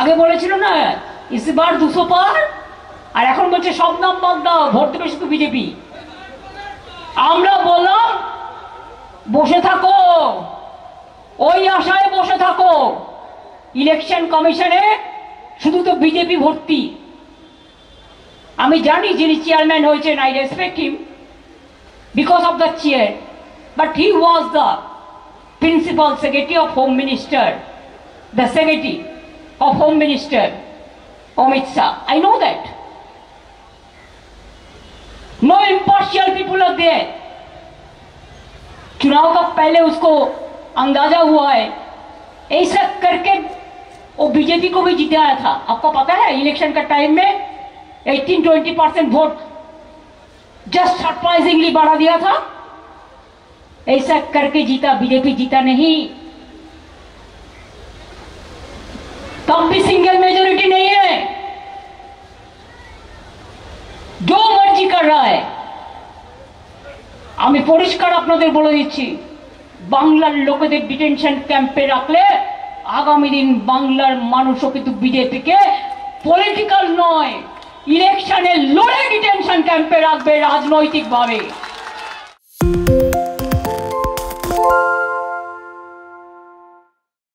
আগে বলেছিল না ইস বার 200 পার, আর এখন বলছে সব নাম বাদ দাও, ভোট দেবে শুধু বিজেপি। আমরা বললাম বসে থাকো, ওই আশায় বসে থাকো, ইলেকশন কমিশনে শুধু তো বিজেপি ভর্তি। আমি জানি যিনি চেয়ারম্যান হয়েছেন, I respect him because of the chair, but he was the principal secretary of home minister, the secretary of Home Minister Amit Shah. I know that. No impartial people are there. चुनाव का पहले उसको अंदाजा हुआ है, ऐसा करके वो बीजेपी को भी जिताया था। आपको पता है इलेक्शन का टाइम में 18-20% वोट जस्ट सरप्राइजिंगली बढ़ा दिया था, ऐसा करके जीता, बीजेपी जीता नहीं। तब भी सिंगल मेजोरिटी नहीं है, जो मर्जी कर रहा है। আমি পরিষ্কার আপনাদের বলে দিচ্ছি, বাংলার লোকেদের ডিটেনশন ক্যাম্পে রাখলে আগামী দিন বাংলার মানুষও কিন্তু বিজেপিকে পলিটিক্যাল নয়, ইলেকশনে লড়ে ডিটেনশন ক্যাম্পে রাখবে রাজনৈতিকভাবে।